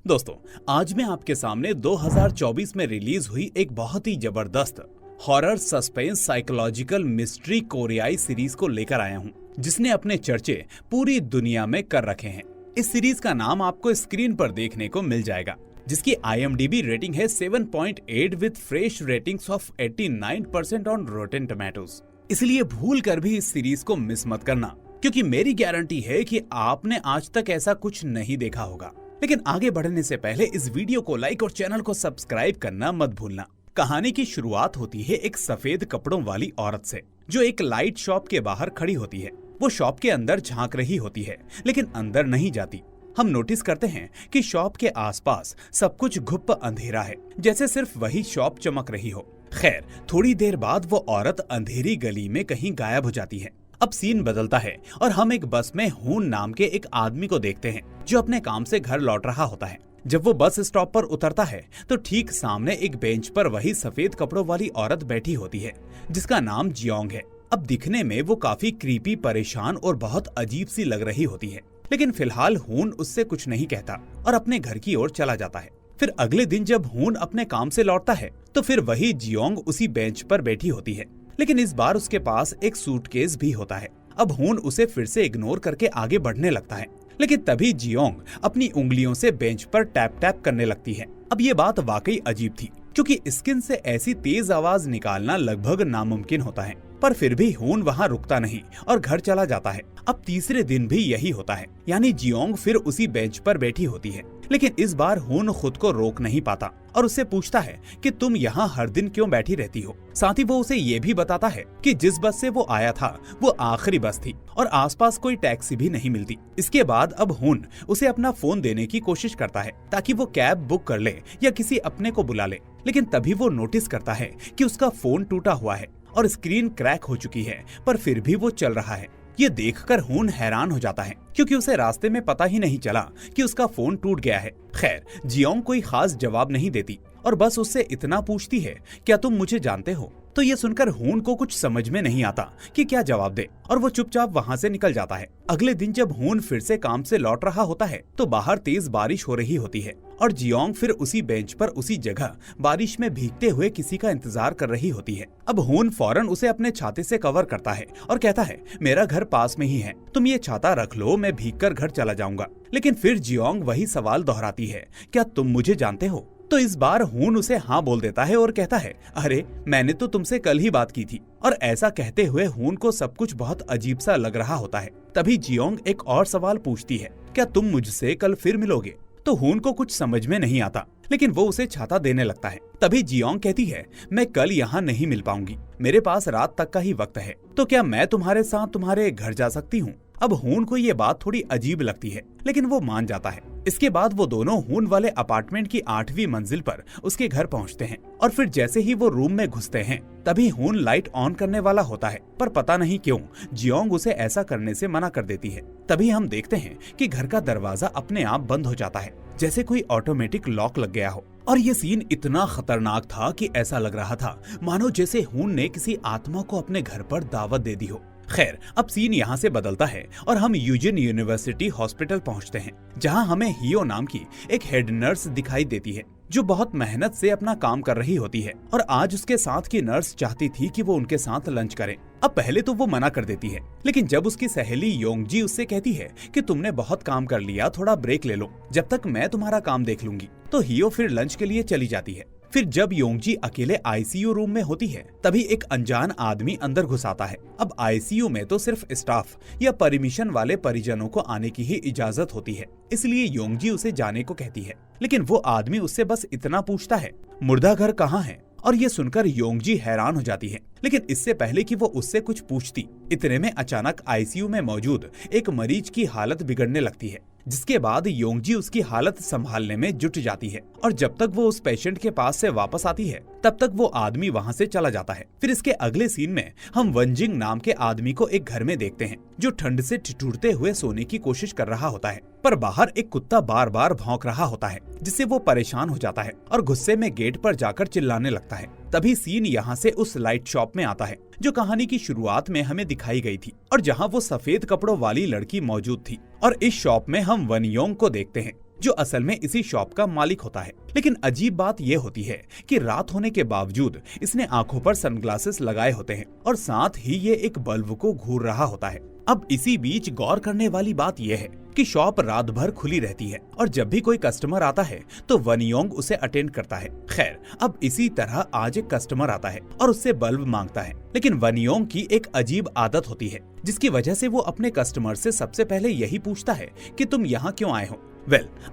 दोस्तों, आज मैं आपके सामने 2024 में रिलीज हुई एक बहुत ही जबरदस्त हॉरर सस्पेंस साइकोलॉजिकल मिस्ट्री कोरियाई सीरीज को लेकर आया हूं, जिसने अपने चर्चे पूरी दुनिया में कर रखे हैं। इस सीरीज का नाम आपको स्क्रीन पर देखने को मिल जाएगा, जिसकी IMDb रेटिंग है 7.8 with fresh ratings of 89% on rotten tomatoes. इसलिए भूल कर भी इस सीरीज को मिस मत करना, क्योंकि मेरी गारंटी है कि आपने आज तक ऐसा कुछ नहीं देखा होगा। लेकिन आगे बढ़ने से पहले इस वीडियो को लाइक और चैनल को सब्सक्राइब करना मत भूलना। कहानी की शुरुआत होती है एक सफेद कपड़ों वाली औरत से, जो एक लाइट शॉप के बाहर खड़ी होती है। वो शॉप के अंदर झांक रही होती है, लेकिन अंदर नहीं जाती। हम नोटिस करते हैं कि शॉप के आसपास सब कुछ घुप अंधेरा है, जैसे सिर्फ वही शॉप चमक रही हो। खैर, थोड़ी देर बाद वो औरत अंधेरी गली में कहीं गायब हो जाती है। अब सीन बदलता है और हम एक बस में हून नाम के एक आदमी को देखते हैं, जो अपने काम से घर लौट रहा होता है। जब वो बस स्टॉप पर उतरता है तो ठीक सामने एक बेंच पर वही सफेद कपड़ों वाली औरत बैठी होती है, जिसका नाम जियोंग है। अब दिखने में वो काफी क्रीपी, परेशान और बहुत अजीब सी लग रही होती है, लेकिन फिलहाल हून उससे कुछ नहीं कहता और अपने घर की ओर चला जाता है। फिर अगले दिन जब हून अपने काम से लौटता है तो फिर वही जियोंग उसी बेंच पर बैठी होती है, लेकिन इस बार उसके पास एक सूटकेस भी होता है। अब हून उसे फिर से इग्नोर करके आगे बढ़ने लगता है, लेकिन तभी जियोंग अपनी उंगलियों से बेंच पर टैप टैप करने लगती है। अब ये बात वाकई अजीब थी, क्योंकि स्किन से ऐसी तेज आवाज निकालना लगभग नामुमकिन होता है। पर फिर भी हून वहाँ रुकता नहीं और घर चला जाता है। अब तीसरे दिन भी यही होता है, यानी जियोंग फिर उसी बेंच पर बैठी होती है, लेकिन इस बार हून खुद को रोक नहीं पाता और उससे पूछता है कि तुम यहाँ हर दिन क्यों बैठी रहती हो। साथ ही वो उसे ये भी बताता है कि जिस बस से वो आया था वो आखिरी बस थी और आसपास कोई टैक्सी भी नहीं मिलती। इसके बाद अब हून उसे अपना फोन देने की कोशिश करता है ताकि वो कैब बुक कर ले या किसी अपने को बुला ले, लेकिन तभी वो नोटिस करता है कि उसका फोन टूटा हुआ है और स्क्रीन क्रैक हो चुकी है, पर फिर भी वो चल रहा है। ये देखकर हून हैरान हो जाता है, क्योंकि उसे रास्ते में पता ही नहीं चला कि उसका फोन टूट गया है। खैर, जियोंग कोई खास जवाब नहीं देती और बस उससे इतना पूछती है, क्या तुम मुझे जानते हो? तो ये सुनकर हून को कुछ समझ में नहीं आता कि क्या जवाब दे और वो चुपचाप वहाँ से निकल जाता है। अगले दिन जब हून फिर से काम से लौट रहा होता है तो बाहर तेज बारिश हो रही होती है और जियोंग फिर उसी बेंच पर उसी जगह बारिश में भीगते हुए किसी का इंतजार कर रही होती है। अब हून फौरन उसे अपने छाते से कवर करता है और कहता है, मेरा घर पास में ही है, तुम ये छाता रख लो, मैं भीगकर घर चला जाऊंगा। लेकिन फिर जियोंग वही सवाल दोहराती है, क्या तुम मुझे जानते हो? तो इस बार हून उसे हाँ बोल देता है और कहता है, अरे मैंने तो तुमसे कल ही बात की थी। और ऐसा कहते हुए हून को सब कुछ बहुत अजीब सा लग रहा होता है। तभी जियोंग एक और सवाल पूछती है, क्या तुम मुझसे कल फिर मिलोगे? तो हून को कुछ समझ में नहीं आता, लेकिन वो उसे छाता देने लगता है। तभी जियोंग कहती है, मैं कल यहाँ नहीं मिल पाऊंगी, मेरे पास रात तक का ही वक्त है, तो क्या मैं तुम्हारे साथ तुम्हारे घर जा सकती हूँ? अब हून को ये बात थोड़ी अजीब लगती है, लेकिन वो मान जाता है। इसके बाद वो दोनों हून वाले अपार्टमेंट की 8वीं मंजिल पर उसके घर पहुंचते हैं और फिर जैसे ही वो रूम में घुसते हैं तभी हून लाइट ऑन करने वाला होता है, पर पता नहीं क्यों जियोंग उसे ऐसा करने से मना कर देती है। तभी हम देखते हैं कि घर का दरवाजा अपने आप बंद हो जाता है, जैसे कोई ऑटोमेटिक लॉक लग गया हो। और ये सीन इतना खतरनाक था कि ऐसा लग रहा था मानो जैसे हून ने किसी आत्मा को अपने घर पर दावत दे दी हो। खैर, अब सीन यहाँ से बदलता है और हम यूजिन यूनिवर्सिटी हॉस्पिटल पहुँचते हैं, जहाँ हमें हियो नाम की एक हेड नर्स दिखाई देती है, जो बहुत मेहनत से अपना काम कर रही होती है। और आज उसके साथ की नर्स चाहती थी कि वो उनके साथ लंच करे। अब पहले तो वो मना कर देती है, लेकिन जब उसकी सहेली योंगजी उससे कहती है कि तुमने बहुत काम कर लिया, थोड़ा ब्रेक ले लो, जब तक मैं तुम्हारा काम देख लूंगी, तो हियो फिर लंच के लिए चली जाती है। फिर जब योंगजी अकेले ICU रूम में होती है तभी एक अनजान आदमी अंदर घुस आता है। अब ICU में तो सिर्फ स्टाफ या परमिशन वाले परिजनों को आने की ही इजाजत होती है, इसलिए योंगजी उसे जाने को कहती है, लेकिन वो आदमी उससे बस इतना पूछता है, मुर्दा घर कहाँ है? और ये सुनकर योंगजी हैरान हो जाती है, लेकिन इससे पहले कि वो उससे कुछ पूछती, इतने में अचानक ICU में मौजूद एक मरीज की हालत बिगड़ने लगती है, जिसके बाद योंगजी उसकी हालत संभालने में जुट जाती है और जब तक वो उस पेशेंट के पास से वापस आती है तब तक वो आदमी वहाँ से चला जाता है। फिर इसके अगले सीन में हम वंजिंग नाम के आदमी को एक घर में देखते हैं, जो ठंड से ठिठुरते हुए सोने की कोशिश कर रहा होता है, पर बाहर एक कुत्ता बार बार भौंक रहा होता है, जिससे वो परेशान हो जाता है और गुस्से में गेट पर जाकर चिल्लाने लगता है। तभी सीन यहाँ से उस लाइट शॉप में आता है जो कहानी की शुरुआत में हमें दिखाई गई थी और जहाँ वो सफेद कपड़ों वाली लड़की मौजूद थी। और इस शॉप में हम वन योंग को देखते हैं, जो असल में इसी शॉप का मालिक होता है। लेकिन अजीब बात यह होती है कि रात होने के बावजूद इसने आंखों पर सनग्लासेस लगाए होते हैं और साथ ही ये एक बल्ब को घूर रहा होता है। अब इसी बीच गौर करने वाली बात यह है कि शॉप रात भर खुली रहती है और जब भी कोई कस्टमर आता है तो वनयोंग उसे अटेंड करता है। खैर, अब इसी तरह आज एक कस्टमर आता है और उससे बल्ब मांगता है, लेकिन वनयोंग की एक अजीब आदत होती है जिसकी वजह से वो अपने कस्टमर से सबसे पहले यही पूछता है कि तुम यहाँ क्यों आए हो।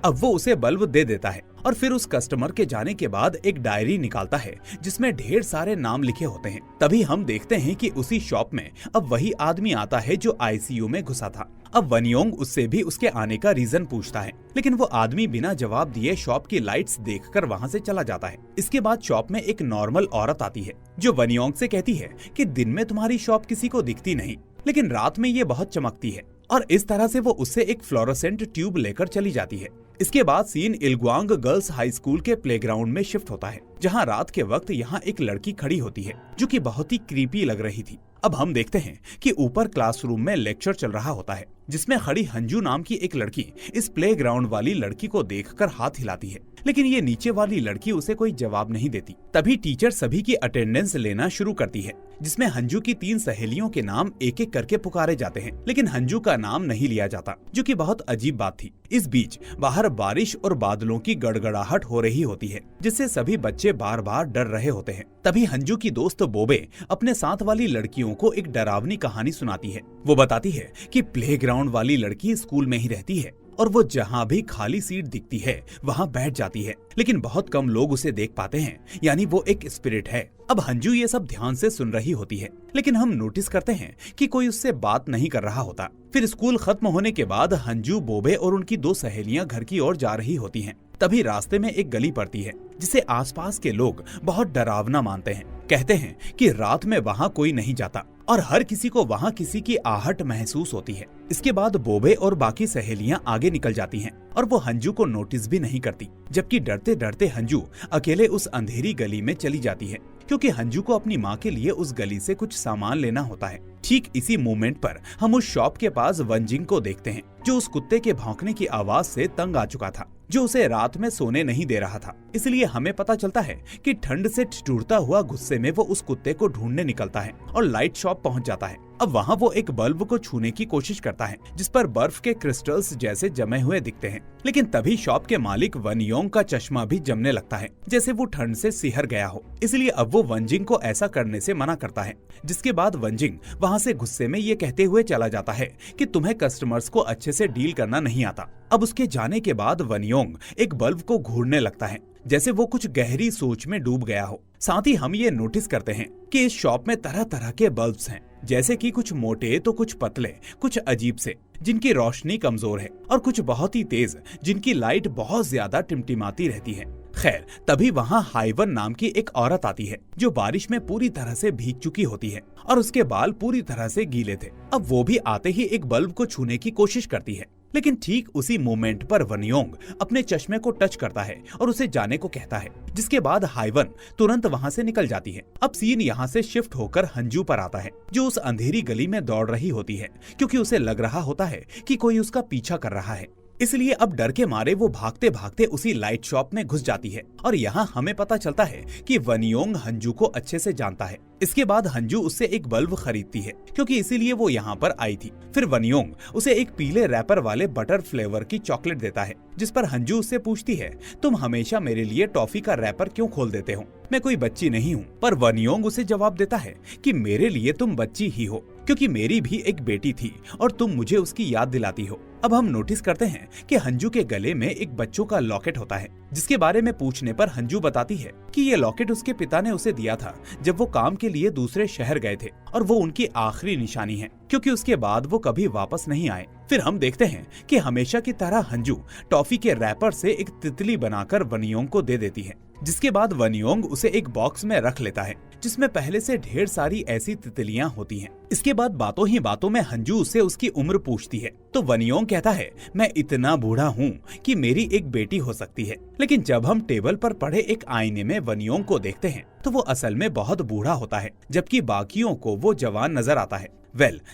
अब वो उसे बल्ब दे देता है और फिर उस कस्टमर के जाने के बाद एक डायरी निकालता है जिसमें ढेर सारे नाम लिखे होते हैं। तभी हम देखते हैं कि उसी शॉप में अब वही आदमी आता है जो आईसीयू में घुसा था। अब वनयोंग उससे भी उसके आने का रीजन पूछता है, लेकिन वो आदमी बिना जवाब दिए शॉप की लाइट्स देखकर वहाँ से चला जाता है। इसके बाद शॉप में एक नॉर्मल औरत आती है जो वनयोंग से कहती है कि दिन में तुम्हारी शॉप किसी को दिखती नहीं, लेकिन रात में ये बहुत चमकती है, और इस तरह से वो उससे एक फ्लोरोसेंट ट्यूब लेकर चली जाती है। इसके बाद सीन इल्ग्वांग गर्ल्स हाई स्कूल के प्लेग्राउंड में शिफ्ट होता है, जहां रात के वक्त यहां एक लड़की खड़ी होती है जो कि बहुत ही क्रीपी लग रही थी। अब हम देखते हैं कि ऊपर क्लासरूम में लेक्चर चल रहा होता है जिसमें खड़ी हंजू नाम की एक लड़की इस प्लेग्राउंड वाली लड़की को देखकर हाथ हिलाती है, लेकिन ये नीचे वाली लड़की उसे कोई जवाब नहीं देती। तभी टीचर सभी की अटेंडेंस लेना शुरू करती है जिसमें हंजू की 3 सहेलियों के नाम एक एक करके पुकारे जाते हैं, लेकिन हंजू का नाम नहीं लिया जाता, जो कि बहुत अजीब बात थी। इस बीच बाहर बारिश और बादलों की गड़गड़ाहट हो रही होती है जिससे सभी बच्चे बार बार डर रहे होते हैं। तभी हंजू की दोस्त बोबे अपने साथ वाली लड़कियों को एक डरावनी कहानी सुनाती है। वो बताती है कि प्लेग्राउंड वाली लड़की स्कूल में ही रहती है और वो जहाँ भी खाली सीट दिखती है वहाँ बैठ जाती है, लेकिन बहुत कम लोग उसे देख पाते हैं, यानी वो एक स्पिरिट है। अब हंजू ये सब ध्यान से सुन रही होती है, लेकिन हम नोटिस करते हैं कि कोई उससे बात नहीं कर रहा होता। फिर स्कूल खत्म होने के बाद हंजू, बोबे और उनकी 2 सहेलियां घर की ओर जा रही होती हैं। तभी रास्ते में एक गली पड़ती है जिसे आसपास के लोग बहुत डरावना मानते हैं। कहते हैं कि रात में वहाँ कोई नहीं जाता और हर किसी को वहाँ किसी की आहट महसूस होती है। इसके बाद बोबे और बाकी सहेलियां आगे निकल जाती हैं और वो हंजू को नोटिस भी नहीं करती, जबकि डरते डरते हंजू अकेले उस अंधेरी गली में चली जाती है क्योंकि हंजू को अपनी माँ के लिए उस गली से कुछ सामान लेना होता है। ठीक इसी मोमेंट पर हम उस शॉप के पास वनजिंग को देखते हैं जो उस कुत्ते के भौंकने की आवाज से तंग आ चुका था, जो उसे रात में सोने नहीं दे रहा था। इसलिए हमें पता चलता है कि ठंड से ठिठुरता हुआ गुस्से में वो उस कुत्ते को ढूंढने निकलता है और लाइट शॉप पहुंच जाता है। अब वहाँ वो एक बल्ब को छूने की कोशिश करता है जिस पर बर्फ के क्रिस्टल्स जैसे जमे हुए दिखते हैं, लेकिन तभी शॉप के मालिक वनयोंग का चश्मा भी जमने लगता है जैसे वो ठंड से सिहर गया हो। इसलिए अब वो वनजिंग को ऐसा करने से मना करता है, जिसके बाद वनजिंग वहाँ से गुस्से में ये कहते हुए चला जाता है कि तुम्हें कस्टमर्स को अच्छे से डील करना नहीं आता। अब उसके जाने के बाद वनयोंग एक बल्ब को घूरने लगता है जैसे वो कुछ गहरी सोच में डूब गया हो। साथ ही हम ये नोटिस करते हैं कि इस शॉप में तरह तरह के बल्ब्स हैं, जैसे कि कुछ मोटे तो कुछ पतले, कुछ अजीब से जिनकी रोशनी कमजोर है और कुछ बहुत ही तेज जिनकी लाइट बहुत ज्यादा टिमटिमाती रहती है। खैर, तभी वहाँ हाइवन नाम की एक औरत आती है जो बारिश में पूरी तरह से भीग चुकी होती है और उसके बाल पूरी तरह से गीले थे। अब वो भी आते ही एक बल्ब को छूने की कोशिश करती है, लेकिन ठीक उसी मोमेंट पर वनयोंग अपने चश्मे को टच करता है और उसे जाने को कहता है, जिसके बाद हाइवन तुरंत वहाँ से निकल जाती है। अब सीन यहाँ से शिफ्ट होकर हंजू पर आता है जो उस अंधेरी गली में दौड़ रही होती है क्योंकि उसे लग रहा होता है कि कोई उसका पीछा कर रहा है। इसलिए अब डर के मारे वो भागते भागते उसी लाइट शॉप में घुस जाती है और यहाँ हमें पता चलता है कि वनयोंग हंजू को अच्छे से जानता है। इसके बाद हंजू उससे एक बल्ब खरीदती है क्योंकि इसीलिए वो यहाँ पर आई थी। फिर वनयोंग उसे एक पीले रैपर वाले बटर फ्लेवर की चॉकलेट देता है, जिस पर हंजू उससे पूछती है, तुम हमेशा मेरे लिए टॉफी का रैपर क्यों खोल देते हो? मैं कोई बच्ची नहीं हूँ। पर वनयोंग उसे जवाब देता है कि मेरे लिए तुम बच्ची ही हो क्योंकि मेरी भी एक बेटी थी और तुम मुझे उसकी याद दिलाती हो। अब हम नोटिस करते हैं कि हंजू के गले में एक बच्चों का लॉकेट होता है, जिसके बारे में पूछने पर हंजू बताती है कि ये लॉकेट उसके पिता ने उसे दिया था जब वो काम के लिए दूसरे शहर गए थे और वो उनकी आखिरी निशानी है क्योंकि उसके बाद वो कभी वापस नहीं आए। फिर हम देखते हैं कि हमेशा की तरह हंजू टॉफी के रैपर से एक तितली बनाकर वनयोंग को दे देती है, जिसके बाद वनयोंग उसे एक बॉक्स में रख लेता है जिसमें पहले से ढेर सारी ऐसी तितलियां होती हैं। इसके बाद बातों ही बातों में हंजू उससे उसकी उम्र पूछती है तो वनियोंग कहता है, मैं इतना बूढ़ा हूँ कि मेरी एक बेटी हो सकती है। लेकिन जब हम टेबल पर पड़े एक आईने में वनियोंग को देखते हैं तो वो असल में बहुत बूढ़ा होता है, जबकि बाकियों को वो जवान नजर आता है।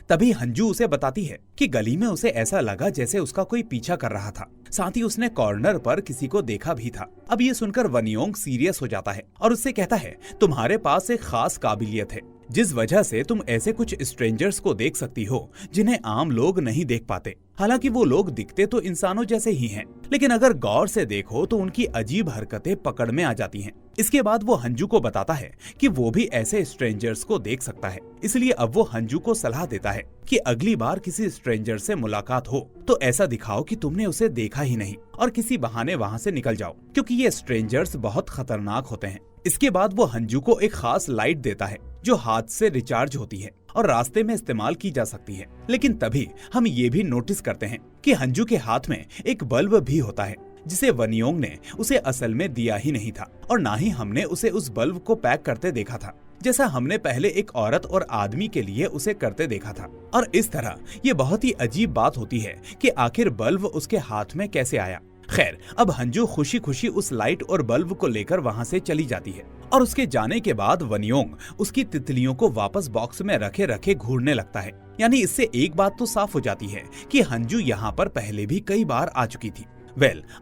तभी हंजू उसे बताती है कि गली में उसे ऐसा लगा जैसे उसका कोई पीछा कर रहा था, साथ ही उसने कॉर्नर पर किसी को देखा भी था। अब ये सुनकर वनियोंग सीरियस हो जाता है और उससे कहता है, तुम्हारे पास एक खास काबिलियत है जिस वजह से तुम ऐसे कुछ स्ट्रेंजर्स को देख सकती हो जिन्हें आम लोग नहीं देख पाते। हालांकि वो लोग दिखते तो इंसानों जैसे ही हैं, लेकिन अगर गौर से देखो तो उनकी अजीब हरकतें पकड़ में आ जाती हैं। इसके बाद वो हंजू को बताता है कि वो भी ऐसे स्ट्रेंजर्स को देख सकता है, इसलिए अब वो हंजू को सलाह देता है कि अगली बार किसी स्ट्रेंजर से मुलाकात हो तो ऐसा दिखाओ कि तुमने उसे देखा ही नहीं और किसी बहाने वहाँ से निकल जाओ, क्योंकि ये स्ट्रेंजर्स बहुत खतरनाक होते हैं। इसके बाद वो हंजू को एक खास लाइट देता है जो हाथ से रिचार्ज होती है और रास्ते में इस्तेमाल की जा सकती है। लेकिन तभी हम ये भी नोटिस करते हैं कि हंजू के हाथ में एक बल्ब भी होता है जिसे वनियोंग ने उसे असल में दिया ही नहीं था और ना ही हमने उसे उस बल्ब को पैक करते देखा था, जैसा हमने पहले एक औरत और आदमी के लिए उसे करते देखा था। और इस तरह ये बहुत ही अजीब बात होती है कि आखिर बल्ब उसके हाथ में कैसे आया। खैर, अब हंजू खुशी खुशी उस लाइट और बल्ब को लेकर वहाँ से चली जाती है और उसके जाने के बाद वनियोंग उसकी तितलियों को वापस बॉक्स में रखे रखे घूरने लगता है। यानी इससे एक बात तो साफ हो जाती है कि हंजू यहाँ पर पहले भी कई बार आ चुकी थी।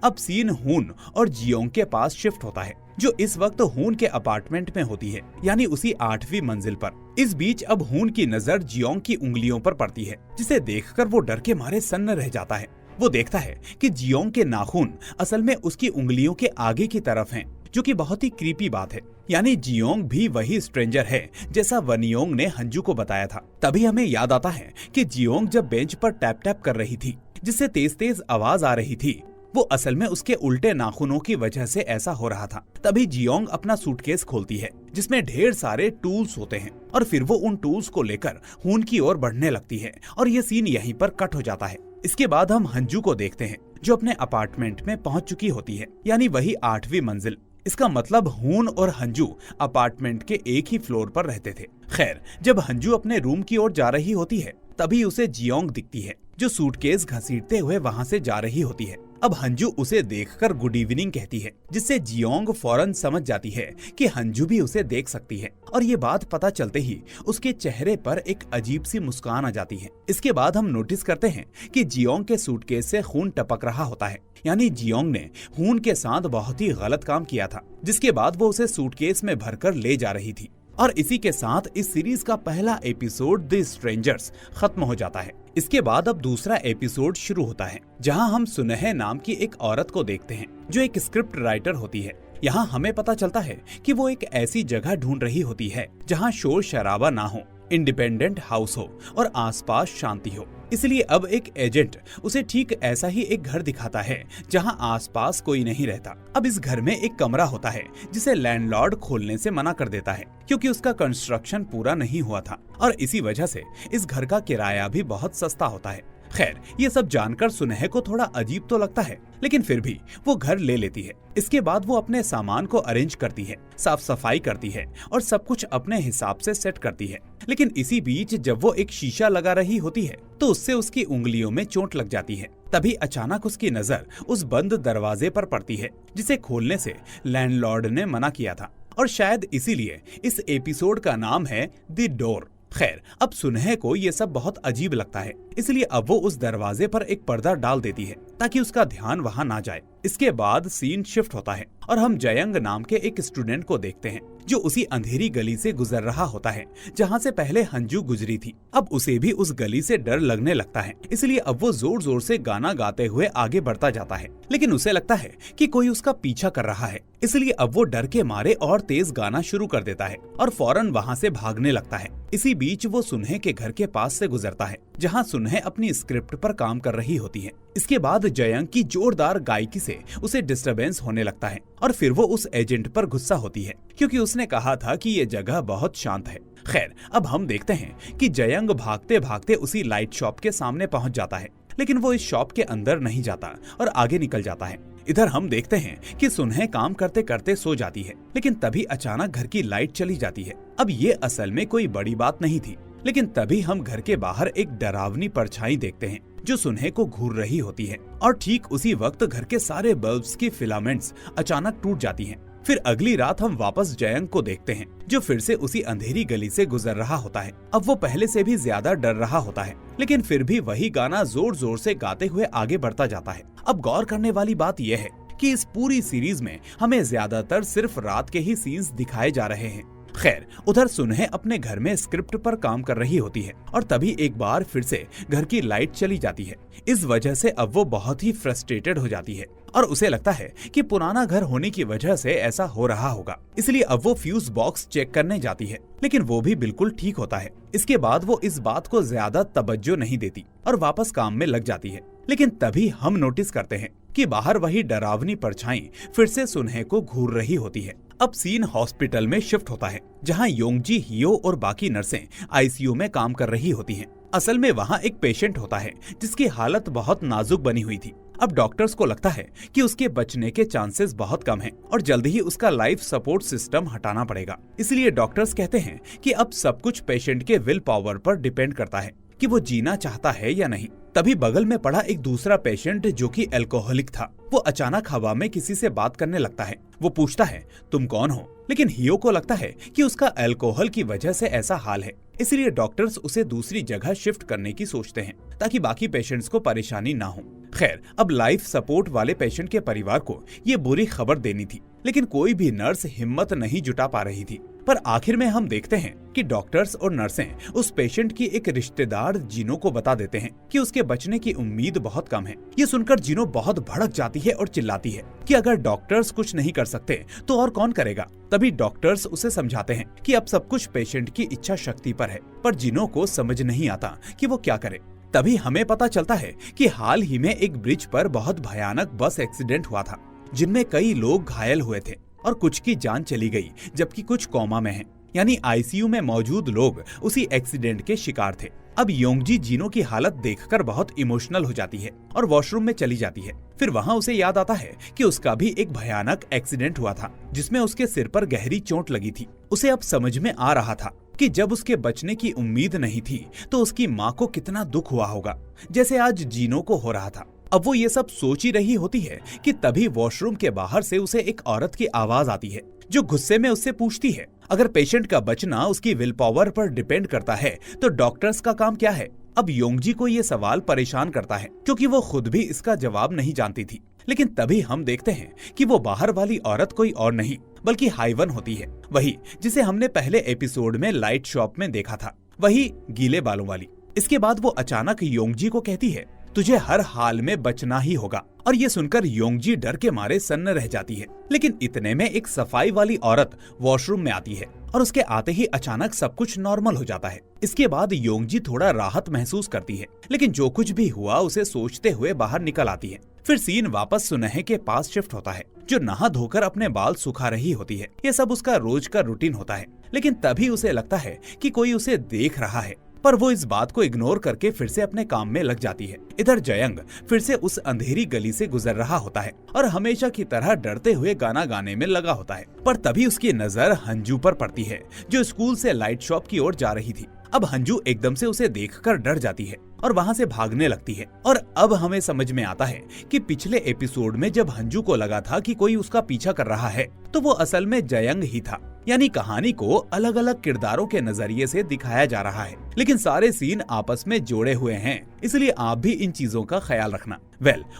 अब सीन हून और जियोंग के पास शिफ्ट होता है, जो इस वक्त हून के अपार्टमेंट में होती है, यानी उसी 8वीं मंजिल पर। इस बीच अब हून की नजर जियोंग की उंगलियों पर पड़ती है, जिसे देखकर वो डर के मारे सन्न रह जाता है। वो देखता है कि जियोंग के नाखून असल में उसकी उंगलियों के आगे की तरफ हैं, जो कि बहुत ही क्रीपी बात है। यानी जियोंग भी वही स्ट्रेंजर है जैसा वनियोंग ने हंजू को बताया था। तभी हमें याद आता है कि जियोंग जब बेंच पर टैप टैप कर रही थी, जिससे तेज तेज आवाज आ रही थी, वो असल में उसके उल्टे नाखूनों की वजह से ऐसा हो रहा था। तभी जियोंग अपना सूटकेस खोलती है जिसमें ढेर सारे टूल्स होते हैं और फिर वो उन टूल्स को लेकर हून की ओर बढ़ने लगती है और ये सीन यहीं पर कट हो जाता है। इसके बाद हम हंजू को देखते हैं जो अपने अपार्टमेंट में पहुंच चुकी होती है, यानी वही 8वीं मंजिल। इसका मतलब हून और हंजू अपार्टमेंट के एक ही फ्लोर पर रहते थे। खैर, जब हंजू अपने रूम की ओर जा रही होती है तभी उसे जियोंग दिखती है जो सूटकेस घसीटते हुए वहाँ से जा रही होती है। अब हंजू उसे देखकर गुड इवनिंग कहती है, जिससे जियोंग फौरन समझ जाती है कि हंजू भी उसे देख सकती है और ये बात पता चलते ही उसके चेहरे पर एक अजीब सी मुस्कान आ जाती है। इसके बाद हम नोटिस करते हैं कि जियोंग के सूटकेस से खून टपक रहा होता है, यानी जियोंग ने खून के साथ बहुत ही गलत काम किया था, जिसके बाद वो उसे सूटकेस में भरकर ले जा रही थी। और इसी के साथ इस सीरीज का पहला एपिसोड द स्ट्रेंजर्स खत्म हो जाता है। इसके बाद अब दूसरा एपिसोड शुरू होता है, जहां हम सुनहे नाम की एक औरत को देखते हैं जो एक स्क्रिप्ट राइटर होती है। यहाँ हमें पता चलता है कि वो एक ऐसी जगह ढूंढ रही होती है जहाँ शोर शराबा ना हो, इंडिपेंडेंट हाउस हो और आसपास शांति हो। इसलिए अब एक एजेंट उसे ठीक ऐसा ही एक घर दिखाता है जहां आसपास कोई नहीं रहता। अब इस घर में एक कमरा होता है जिसे लैंडलॉर्ड खोलने से मना कर देता है, क्योंकि उसका कंस्ट्रक्शन पूरा नहीं हुआ था और इसी वजह से इस घर का किराया भी बहुत सस्ता होता है। खैर, ये सब जानकर सुनहे को थोड़ा अजीब तो लगता है, लेकिन फिर भी वो घर ले लेती है। इसके बाद वो अपने सामान को अरेंज करती है, साफ सफाई करती है और सब कुछ अपने हिसाब से सेट करती है। लेकिन इसी बीच जब वो एक शीशा लगा रही होती है तो उससे उसकी उंगलियों में चोट लग जाती है। तभी अचानक उसकी नजर उस बंद दरवाजे पर पड़ती है जिसे खोलने से लैंडलॉर्ड ने मना किया था और शायद इसीलिए इस एपिसोड का नाम है द डोर। खैर, अब सुनहे को ये सब बहुत अजीब लगता है, इसलिए अब वो उस दरवाजे पर एक पर्दा डाल देती है ताकि उसका ध्यान वहाँ ना जाए। इसके बाद सीन शिफ्ट होता है और हम जयंग नाम के एक स्टूडेंट को देखते हैं जो उसी अंधेरी गली से गुजर रहा होता है जहाँ से पहले हंजू गुजरी थी। अब उसे भी उस गली से डर लगने लगता है, इसलिए अब वो जोर जोर से गाना गाते हुए आगे बढ़ता जाता है, लेकिन उसे लगता है कि कोई उसका पीछा कर रहा है, इसलिए अब वो डर के मारे और तेज गाना शुरू कर देता है और फौरन वहाँ से भागने लगता है। इसी बीच वो सुनहे के घर के पास से गुजरता है जहाँ सुनहे अपनी स्क्रिप्ट पर काम कर रही होती है। इसके बाद जयंग की जोरदार गायकी से उसे डिस्टरबेंस होने लगता है और फिर वो उस एजेंट पर गुस्सा होती है क्योंकि उसने कहा था कि ये जगह बहुत शांत है। खैर, अब हम देखते हैं कि जयंग भागते भागते उसी लाइट शॉप के सामने पहुंच जाता है, लेकिन वो इस शॉप के अंदर नहीं जाता और आगे निकल जाता है। इधर हम देखते हैं कि सुनहे काम करते करते सो जाती है, लेकिन तभी अचानक घर की लाइट चली जाती है। अब ये असल में कोई बड़ी बात नहीं थी, लेकिन तभी हम घर के बाहर एक डरावनी परछाई देखते हैं जो सुनहे को घूर रही होती है और ठीक उसी वक्त घर के सारे बल्ब्स की फिलामेंट्स अचानक टूट जाती हैं। फिर अगली रात हम वापस जयंग को देखते हैं जो फिर से उसी अंधेरी गली से गुजर रहा होता है। अब वो पहले से भी ज्यादा डर रहा होता है, लेकिन फिर भी वही गाना जोर जोर से गाते हुए आगे बढ़ता जाता है। अब गौर करने वाली बात यह है कि इस पूरी सीरीज में हमें ज्यादातर सिर्फ रात के ही सीन्स दिखाए जा रहे हैं। खैर, उधर सुनहे अपने घर में स्क्रिप्ट पर काम कर रही होती है और तभी एक बार फिर से घर की लाइट चली जाती है। इस वजह से अब वो बहुत ही फ्रस्ट्रेटेड हो जाती है और उसे लगता है कि पुराना घर होने की वजह से ऐसा हो रहा होगा, इसलिए अब वो फ्यूज बॉक्स चेक करने जाती है, लेकिन वो भी बिल्कुल ठीक होता है। इसके बाद वो इस बात को ज्यादा तवज्जो नहीं देती और वापस काम में लग जाती है। लेकिन तभी हम नोटिस करते हैं कि बाहर वही डरावनी परछाई फिर से सुनहे को घूर रही होती है। अब सीन हॉस्पिटल में शिफ्ट होता है जहां योंगजी, हियो और बाकी नर्सें आईसीयू में काम कर रही होती हैं। असल में वहां एक पेशेंट होता है जिसकी हालत बहुत नाजुक बनी हुई थी। अब डॉक्टर्स को लगता है कि उसके बचने के चांसेस बहुत कम हैं और जल्द ही उसका लाइफ सपोर्ट सिस्टम हटाना पड़ेगा। इसलिए डॉक्टर्स कहते हैं कि अब सब कुछ पेशेंट के विल पावर पर डिपेंड करता है कि वो जीना चाहता है या नहीं। तभी बगल में पड़ा एक दूसरा पेशेंट जो कि अल्कोहलिक था, वो अचानक हवा में किसी से बात करने लगता है। वो पूछता है, तुम कौन हो? लेकिन हियो को लगता है कि उसका अल्कोहल की वजह से ऐसा हाल है, इसलिए डॉक्टर्स उसे दूसरी जगह शिफ्ट करने की सोचते हैं ताकि बाकी पेशेंट्स को परेशानी ना हो। खैर, अब लाइफ सपोर्ट वाले पेशेंट के परिवार को ये बुरी खबर देनी थी, लेकिन कोई भी नर्स हिम्मत नहीं जुटा पा रही थी। पर आखिर में हम देखते हैं कि डॉक्टर्स और नर्सें उस पेशेंट की एक रिश्तेदार जिनो को बता देते हैं कि उसके बचने की उम्मीद बहुत कम है। ये सुनकर जिनो बहुत भड़क जाती है और चिल्लाती है कि अगर डॉक्टर्स कुछ नहीं कर सकते तो और कौन करेगा। तभी डॉक्टर्स उसे समझाते हैं कि अब सब कुछ पेशेंट की इच्छा शक्ति पर है, पर जिनो को समझ नहीं आता कि वो क्या करे। तभी हमें पता चलता है कि हाल ही में एक ब्रिज पर बहुत भयानक बस एक्सीडेंट हुआ था जिनमें कई लोग घायल हुए थे और कुछ की जान चली गई जबकि कुछ कोमा में हैं। यानी आईसीयू में मौजूद लोग उसी एक्सीडेंट के शिकार थे। अब योंगजी जिनो की हालत देखकर बहुत इमोशनल हो जाती है और वॉशरूम में चली जाती है। फिर वहाँ उसे याद आता है कि उसका भी एक भयानक एक्सीडेंट हुआ था जिसमें उसके सिर पर गहरी चोट लगी थी। उसे अब समझ में आ रहा था कि जब उसके बचने की उम्मीद नहीं थी तो उसकी माँ को कितना दुख हुआ होगा, जैसे आज जिनो को हो रहा था। अब वो ये सब सोच ही रही होती है कि तभी वॉशरूम के बाहर से उसे एक औरत की आवाज आती है जो गुस्से में उससे पूछती है, अगर पेशेंट का बचना उसकी विल पावर पर डिपेंड करता है तो डॉक्टर्स का काम क्या है? अब योंगजी को ये सवाल परेशान करता है क्योंकि वो खुद भी इसका जवाब नहीं जानती थी। लेकिन तभी हम देखते हैं कि वो बाहर वाली औरत कोई और नहीं बल्कि हाइवन होती है, वही जिसे हमने पहले एपिसोड में लाइट शॉप में देखा था, वही गीले बालों वाली। इसके बाद वो अचानक योंगजी को कहती है, तुझे हर हाल में बचना ही होगा। और ये सुनकर योंगजी डर के मारे सन्न रह जाती है। लेकिन इतने में एक सफाई वाली औरत वॉशरूम में आती है और उसके आते ही अचानक सब कुछ नॉर्मल हो जाता है। इसके बाद योंगजी थोड़ा राहत महसूस करती है, लेकिन जो कुछ भी हुआ उसे सोचते हुए बाहर निकल आती है। फिर सीन वापस सुनहे के पास शिफ्ट होता है जो नहा धोकर अपने बाल सुखा रही होती है। ये सब उसका रोज का रूटीन होता है। लेकिन तभी उसे लगता है कि कोई उसे देख रहा है, पर वो इस बात को इग्नोर करके फिर से अपने काम में लग जाती है। इधर जयंग फिर से उस अंधेरी गली से गुजर रहा होता है और हमेशा की तरह डरते हुए गाना गाने में लगा होता है। पर तभी उसकी नजर हंजू पर पड़ती है जो स्कूल से लाइट शॉप की ओर जा रही थी। अब हंजू एकदम से उसे देखकर डर जाती है और वहाँ से भागने लगती है। और अब हमें समझ में आता है कि पिछले एपिसोड में जब हंजू को लगा था कि कोई उसका पीछा कर रहा है तो वो असल में जयंग ही था। यानी कहानी को अलग अलग किरदारों के नजरिए से दिखाया जा रहा है, लेकिन सारे सीन आपस में जोड़े हुए हैं, इसलिए आप भी इन चीजों का ख्याल रखना।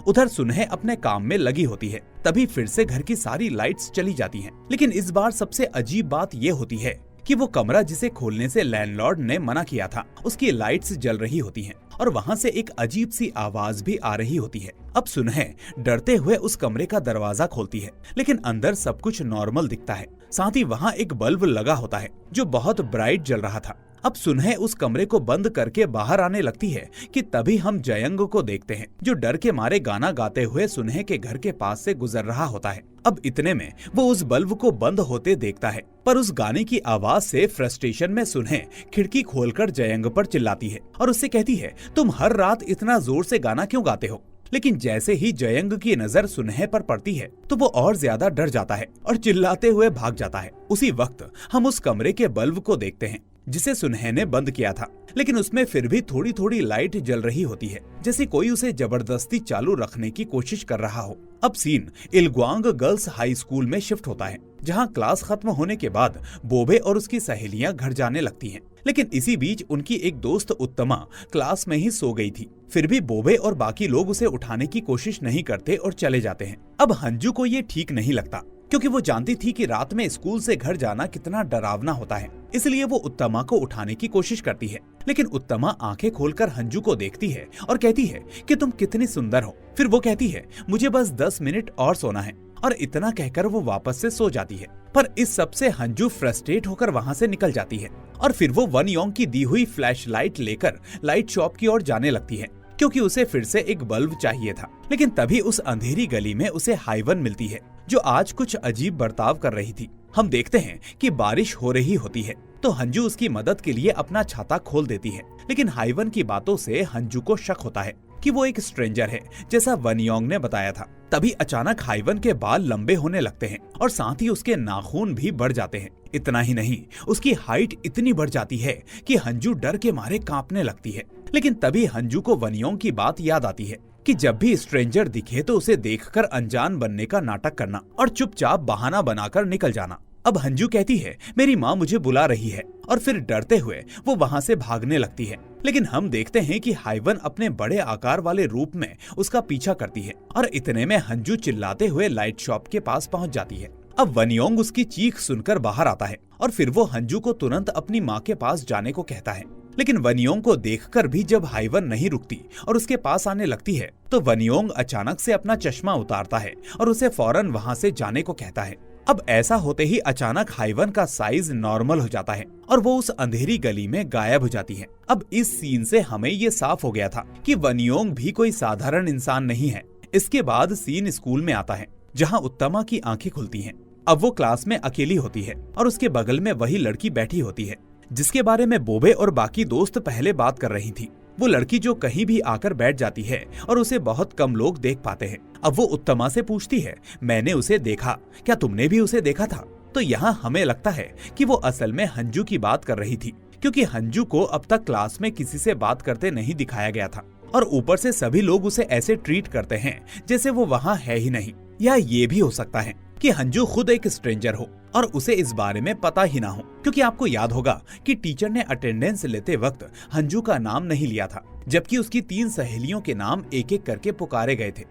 उधर सुनहे अपने काम में लगी होती है, तभी फिर से घर की सारी लाइट्स चली जाती हैं। लेकिन इस बार सबसे अजीब बात ये होती है कि वो कमरा जिसे खोलने से लैंडलॉर्ड ने मना किया था उसकी लाइट्स जल रही होती हैं और वहाँ से एक अजीब सी आवाज भी आ रही होती है। अब सुनहे डरते हुए उस कमरे का दरवाजा खोलती है, लेकिन अंदर सब कुछ नॉर्मल दिखता है। साथ ही वहाँ एक बल्ब लगा होता है जो बहुत ब्राइट जल रहा था। अब सुनहे उस कमरे को बंद करके बाहर आने लगती है कि तभी हम जयंग को देखते हैं जो डर के मारे गाना गाते हुए सुनहे के घर के पास से गुजर रहा होता है। अब इतने में वो उस बल्ब को बंद होते देखता है, पर उस गाने की आवाज से फ्रस्ट्रेशन में सुनहे खिड़की खोलकर जयंग पर चिल्लाती है और उससे कहती है, तुम हर रात इतना जोर से गाना क्यों गाते हो? लेकिन जैसे ही जयंग की नजर सुनहे पर पड़ती है तो वो और ज्यादा डर जाता है और चिल्लाते हुए भाग जाता है। उसी वक्त हम उस कमरे के बल्ब को देखते हैं जिसे सुनह ने बंद किया था, लेकिन उसमें फिर भी थोड़ी थोड़ी लाइट जल रही होती है, जैसे कोई उसे जबरदस्ती चालू रखने की कोशिश कर रहा हो। अब सीन इलग्वांग गर्ल्स हाई स्कूल में शिफ्ट होता है, जहां क्लास खत्म होने के बाद बोबे और उसकी सहेलियां घर जाने लगती हैं। लेकिन इसी बीच उनकी एक दोस्त उत्तमा क्लास में ही सो गई थी। फिर भी बोबे और बाकी लोग उसे उठाने की कोशिश नहीं करते और चले जाते हैं। अब हंजू को ये ठीक नहीं लगता, क्योंकि वो जानती थी कि रात में स्कूल से घर जाना कितना डरावना होता है। इसलिए वो उत्तमा को उठाने की कोशिश करती है, लेकिन उत्तमा आंखें खोलकर हंजू को देखती है और कहती है कि तुम कितनी सुंदर हो। फिर वो कहती है मुझे बस 10 मिनट और सोना है, और इतना कहकर वो वापस से सो जाती है। पर इस सब से हंजू फ्रस्ट्रेट होकर वहाँ से निकल जाती है और फिर वो वन योंग की दी हुई फ्लैश लाइट लेकर लाइट शॉप की ओर जाने लगती है, क्योंकि उसे फिर से एक बल्ब चाहिए था। लेकिन तभी उस अंधेरी गली में उसे हाइवन मिलती है, जो आज कुछ अजीब बर्ताव कर रही थी। हम देखते हैं कि बारिश हो रही होती है, तो हंजू उसकी मदद के लिए अपना छाता खोल देती है। लेकिन हाइवन की बातों से हंजू को शक होता है कि वो एक स्ट्रेंजर है, जैसा वन योंग ने बताया था। तभी अचानक हाइवन के बाल लंबे होने लगते हैं और साथ ही उसके नाखून भी बढ़ जाते हैं। इतना ही नहीं, उसकी हाइट इतनी बढ़ जाती है कि हंजू डर के मारे कांपने लगती है। लेकिन तभी हंजू को वन योंग की बात याद आती है कि जब भी स्ट्रेंजर दिखे तो उसे देखकर अनजान बनने का नाटक करना और चुपचाप बहाना बनाकर निकल जाना। अब हंजू कहती है मेरी माँ मुझे बुला रही है, और फिर डरते हुए वो वहाँ से भागने लगती है। लेकिन हम देखते हैं कि हाइवन अपने बड़े आकार वाले रूप में उसका पीछा करती है, और इतने में हंजू चिल्लाते हुए लाइट शॉप के पास पहुँच जाती है। अब वन योंग उसकी चीख सुनकर बाहर आता है और फिर वो हंजू को तुरंत अपनी माँ के पास जाने को कहता है। लेकिन वन योंग को देखकर भी जब हाइवन नहीं रुकती और उसके पास आने लगती है, तो वन योंग अचानक से अपना चश्मा उतारता है और उसे फौरन वहाँ से जाने को कहता है। अब ऐसा होते ही अचानक हाइवन का साइज नॉर्मल हो जाता है और वो उस अंधेरी गली में गायब हो जाती है। अब इस सीन से हमें ये साफ हो गया था कि वन योंग भी कोई साधारण इंसान नहीं है। इसके बाद सीन स्कूल में आता है, जहाँ उत्तमा की आंखें खुलती हैं। अब वो क्लास में अकेली होती है और उसके बगल में वही लड़की बैठी होती है जिसके बारे में बोबे और बाकी दोस्त पहले बात कर रही थी। वो लड़की जो कहीं भी आकर बैठ जाती है और उसे बहुत कम लोग देख पाते हैं। अब वो उत्तमा से पूछती है मैंने उसे देखा, क्या तुमने भी उसे देखा था? तो यहाँ हमें लगता है कि वो असल में हंजू की बात कर रही थी, क्योंकि हंजू को अब तक क्लास में किसी से बात करते नहीं दिखाया गया था, और ऊपर से सभी लोग उसे ऐसे ट्रीट करते हैं जैसे वो वहाँ है ही नहीं। या ये भी हो सकता है कि हंजू खुद एक स्ट्रेंजर हो और उसे इस बारे में पता ही ना हो, क्योंकि आपको याद होगा कि टीचर ने अटेंडेंस लेते वक्त हंजू का नाम नहीं लिया था, जबकि उसकी 3 सहेलियों के नाम एक एक करके पुकारे गए थे।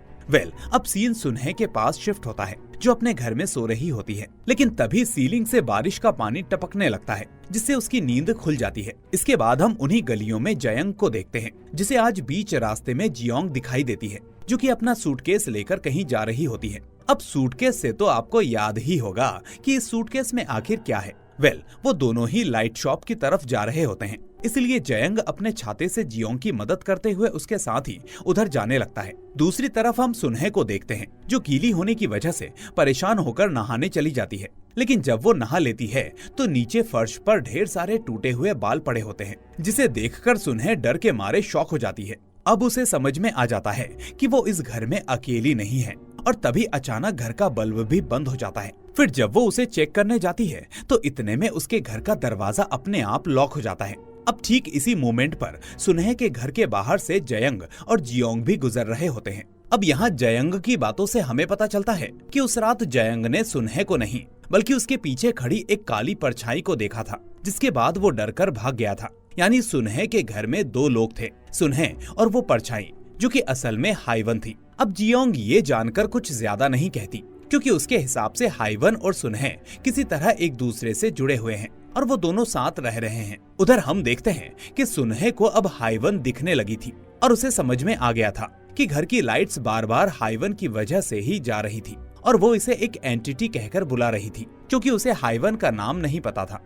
अब सीन सुनह के पास शिफ्ट होता है, जो अपने घर में सो रही होती है। लेकिन तभी सीलिंग से बारिश का पानी टपकने लगता है, जिससे उसकी नींद खुल जाती है। इसके बाद हम उन्हीं गलियों में जयंग को देखते हैं, जिसे आज बीच रास्ते में जियोंग दिखाई देती है, जो कि अपना सूटकेस लेकर कहीं जा रही होती है। अब सूटकेस से तो आपको याद ही होगा कि इस सूटकेस में आखिर क्या है। वो दोनों ही लाइट शॉप की तरफ जा रहे होते हैं, इसलिए जयंग अपने छाते से जियोंग की मदद करते हुए उसके साथ ही उधर जाने लगता है। दूसरी तरफ हम सुनह को देखते हैं, जो गीली होने की वजह से परेशान होकर नहाने चली जाती है। लेकिन जब वो नहा लेती है तो नीचे फर्श पर ढेर सारे टूटे हुए बाल पड़े होते हैं, जिसे देखकर सुनह डर के मारे शॉक हो जाती है। अब उसे समझ में आ जाता है कि वो इस घर में अकेली नहीं है, और तभी अचानक घर का बल्ब भी बंद हो जाता है। फिर जब वो उसे चेक करने जाती है तो इतने में उसके घर का दरवाजा अपने आप लॉक हो जाता है। अब ठीक इसी मोमेंट पर सुनह के घर के बाहर से जयंग और जियोंग भी गुजर रहे होते हैं। अब यहाँ जयंग की बातों से हमें पता चलता है कि उस रात जयंग ने सुनह को नहीं, बल्कि उसके पीछे खड़ी एक काली परछाई को देखा था, जिसके बाद वो डरकर भाग गया था। यानी सुनह के घर में 2 लोग थे, सुनह और वो परछाई, जो कि असल में हाइवन थी। अब जियोंग ये जानकर कुछ ज्यादा नहीं कहती, क्योंकि उसके हिसाब से हाइवन और सुनह किसी तरह एक दूसरे से जुड़े हुए हैं और वो दोनों साथ रह रहे हैं। उधर हम देखते हैं कि सुनह को अब हाइवन दिखने लगी थी और उसे समझ में आ गया था कि घर की लाइट्स बार बार हाइवन की वजह से ही जा रही थी, और वो इसे एक एंटिटी कहकर बुला रही थी, क्योंकि उसे हाइवन का नाम नहीं पता था।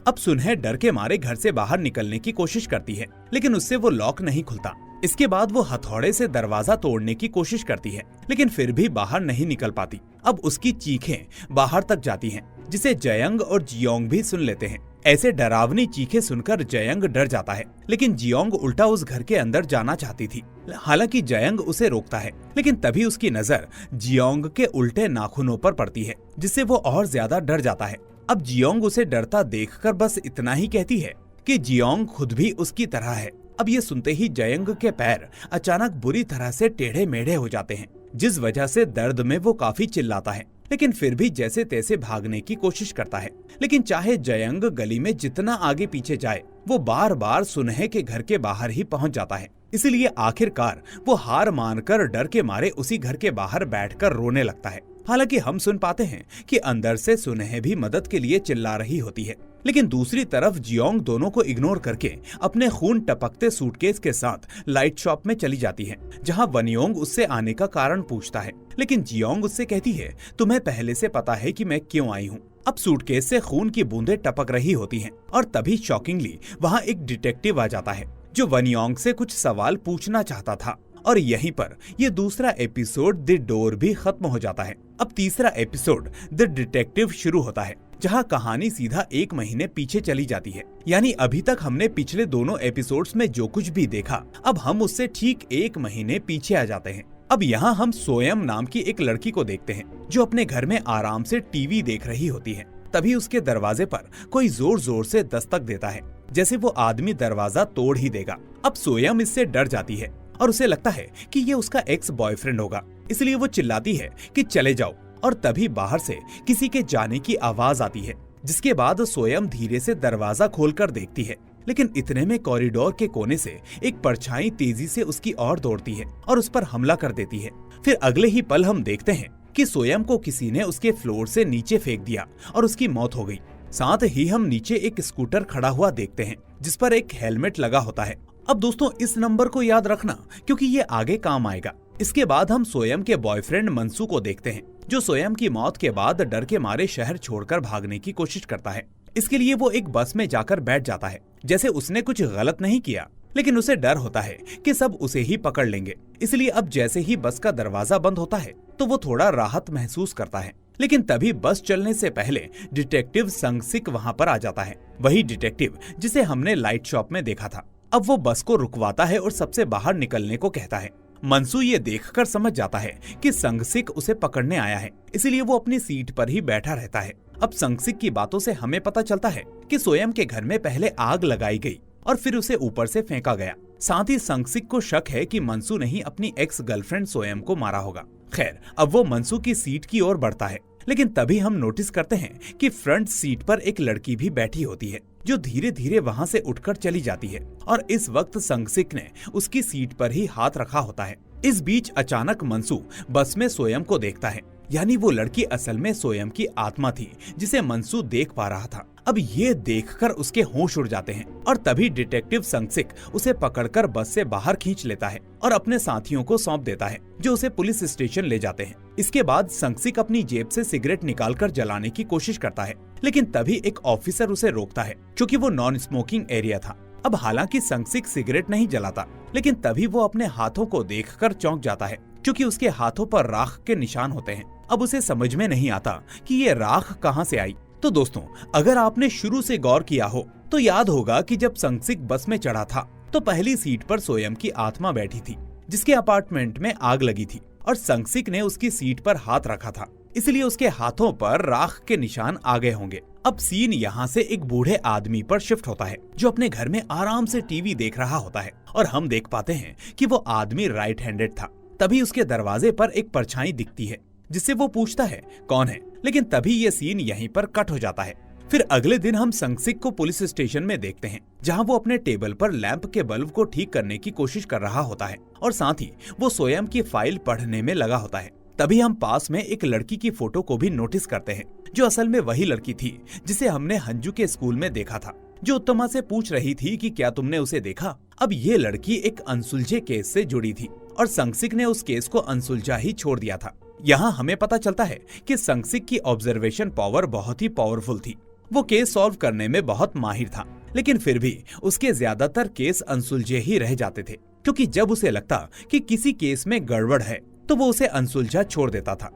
अब सुनह डर के मारे घर से बाहर निकलने की कोशिश करती है, लेकिन उससे वो लॉक नहीं खुलता। इसके बाद वो हथौड़े से दरवाजा तोड़ने की कोशिश करती है, लेकिन फिर भी बाहर नहीं निकल पाती। अब उसकी चीखें बाहर तक जाती हैं, जिसे जयंग और जियोंग भी सुन लेते हैं। ऐसे डरावनी चीखें सुनकर जयंग डर जाता है, लेकिन जियोंग उल्टा उस घर के अंदर जाना चाहती थी। हालांकि जयंग उसे रोकता है, लेकिन तभी उसकी नजर जियोंग के उल्टे नाखूनों पर पड़ती है, जिससे वो और ज्यादा डर जाता है। अब जियोंग उसे डरता देखकर बस इतना ही कहती है कि जियोंग खुद भी उसकी तरह है। अब ये सुनते ही जयंग के पैर अचानक बुरी तरह से टेढ़े मेढ़े हो जाते हैं, जिस वजह से दर्द में वो काफी चिल्लाता है, लेकिन फिर भी जैसे तैसे भागने की कोशिश करता है। लेकिन चाहे जयंग गली में जितना आगे पीछे जाए, वो बार बार सुनहे के घर के बाहर ही पहुंच जाता है। इसीलिए आखिरकार वो हार मानकर डर के मारे उसी घर के बाहर बैठकर रोने लगता है। हालांकि हम सुन पाते हैं कि अंदर से सुनहे भी मदद के लिए चिल्ला रही होती है, लेकिन दूसरी तरफ जियोंग दोनों को इग्नोर करके अपने खून टपकते सूटकेस के साथ लाइट शॉप में चली जाती है, जहां वनयोंग उससे आने का कारण पूछता है। लेकिन जियोंग उससे कहती है, तुम्हें पहले से पता है कि मैं क्यों आई हूँ। अब सूटकेस से खून की बूंदें टपक रही होती हैं, और तभी शॉकिंगली वहाँ एक डिटेक्टिव आ जाता है जो वनयोंग से कुछ सवाल पूछना चाहता था। और यहीं पर ये दूसरा एपिसोड द डोर भी खत्म हो जाता है। अब तीसरा एपिसोड द डिटेक्टिव शुरू होता है, जहां कहानी सीधा 1 महीने पीछे चली जाती है। यानी अभी तक हमने पिछले दोनों एपिसोड्स में जो कुछ भी देखा, अब हम उससे ठीक 1 महीने पीछे आ जाते हैं। अब यहाँ हम सोयम नाम की एक लड़की को देखते हैं, जो अपने घर में आराम से टीवी देख रही होती है। तभी उसके दरवाजे पर कोई जोर जोर से दस्तक देता है, जैसे वो आदमी दरवाजा तोड़ ही देगा। अब सोयम इससे डर जाती है और उसे लगता है कि ये उसका एक्स बॉयफ्रेंड होगा, इसलिए वो चिल्लाती है कि चले जाओ। और तभी बाहर से किसी के जाने की आवाज आती है, जिसके बाद सोयम धीरे से दरवाजा खोलकर देखती है। लेकिन इतने में कॉरिडोर के कोने से एक परछाई तेजी से उसकी ओर दौड़ती है और उस पर हमला कर देती है। फिर अगले ही पल हम देखते हैं कि सोयम को किसी ने उसके फ्लोर से नीचे फेंक दिया और उसकी मौत हो गई। साथ ही हम नीचे एक स्कूटर खड़ा हुआ देखते हैं, जिस पर एक हेलमेट लगा होता है। अब दोस्तों, इस नंबर को याद रखना, क्योंकि ये आगे काम आएगा। इसके बाद हम सोयम के बॉयफ्रेंड मंसू को देखते हैं, जो सोयम की मौत के बाद डर के मारे शहर छोड़कर भागने की कोशिश करता है। इसके लिए वो एक बस में जाकर बैठ जाता है, जैसे उसने कुछ गलत नहीं किया, लेकिन उसे डर होता है कि सब उसे ही पकड़ लेंगे। इसलिए अब जैसे ही बस का दरवाजा बंद होता है, तो वो थोड़ा राहत महसूस करता है। लेकिन तभी बस चलने से पहले डिटेक्टिव संगसिक वहाँ पर आ जाता है, वही डिटेक्टिव जिसे हमने लाइट शॉप में देखा था। अब वो बस को रुकवाता है और सबसे बाहर निकलने को कहता है। मंसू ये देखकर समझ जाता है कि संगसिक उसे पकड़ने आया है, इसलिए वो अपनी सीट पर ही बैठा रहता है। अब संगसिक की बातों से हमें पता चलता है कि सोयम के घर में पहले आग लगाई गई और फिर उसे ऊपर से फेंका गया। साथ ही संगसिक को शक है कि मंसू ने ही अपनी एक्स गर्लफ्रेंड सोयम को मारा होगा। खैर, अब वो मंसू की सीट की ओर बढ़ता है, लेकिन तभी हम नोटिस करते हैं कि फ्रंट सीट पर एक लड़की भी बैठी होती है, जो धीरे धीरे वहां से उठकर चली जाती है। और इस वक्त संगसिक ने उसकी सीट पर ही हाथ रखा होता है। इस बीच अचानक मंसू बस में सोयम को देखता है, यानी वो लड़की असल में सोयम की आत्मा थी, जिसे मंसू देख पा रहा था। अब ये देखकर उसके होश उड़ जाते हैं और तभी डिटेक्टिव संगसिक उसे पकड़कर बस से बाहर खींच लेता है और अपने साथियों को सौंप देता है, जो उसे पुलिस स्टेशन ले जाते हैं। इसके बाद संगसिक अपनी जेब से सिगरेट निकालकर जलाने की कोशिश करता है, लेकिन तभी एक ऑफिसर उसे रोकता है, क्योंकि वो नॉन स्मोकिंग एरिया था। अब हालांकि संगसिक सिगरेट नहीं जलाता, लेकिन तभी वो अपने हाथों को देखकर चौंक जाता है, क्योंकि उसके हाथों पर राख के निशान होते हैं। अब उसे समझ में नहीं आता कि ये राख कहाँ से आई। तो दोस्तों, अगर आपने शुरू से गौर किया हो तो याद होगा कि जब संगसिक बस में चढ़ा था, तो पहली सीट पर सोयम की आत्मा बैठी थी, जिसके अपार्टमेंट में आग लगी थी और संगसिक ने उसकी सीट पर हाथ रखा था, इसलिए उसके हाथों पर राख के निशान आ गए होंगे। अब सीन यहाँ से एक बूढ़े आदमी पर शिफ्ट होता है, जो अपने घर में आराम से टीवी देख रहा होता है, और हम देख पाते हैं कि वो आदमी राइट हैंडेड था। तभी उसके दरवाजे पर एक परछाई दिखती है, जिससे वो पूछता है कौन है, लेकिन तभी ये सीन यहीं पर कट हो जाता है। फिर अगले दिन हम संगसिक को पुलिस स्टेशन में देखते हैं, जहां वो अपने टेबल पर लैंप के बल्ब को ठीक करने की कोशिश कर रहा होता है और साथ ही वो सोयम की फाइल पढ़ने में लगा होता है। तभी हम पास में एक लड़की की फोटो को भी नोटिस करते हैं, जो असल में वही लड़की थी जिसे हमने हंजू के स्कूल में देखा था, जो उत्तमा से पूछ रही थी कि क्या तुमने उसे देखा। अब ये लड़की एक अनसुलझे केस से जुड़ी थी और संगसिक ने उस केस को अनसुलझा ही छोड़ दिया था। यहाँ हमें पता चलता है कि संगसिक की ऑब्जर्वेशन पावर बहुत ही पावरफुल थी। वो केस सॉल्व करने में बहुत माहिर था, लेकिन फिर भी उसके ज्यादातर केस अनसुलझे ही रह जाते थे, क्योंकि जब उसे लगता कि किसी केस में गड़बड़ है तो वो उसे अनसुलझा छोड़ देता था।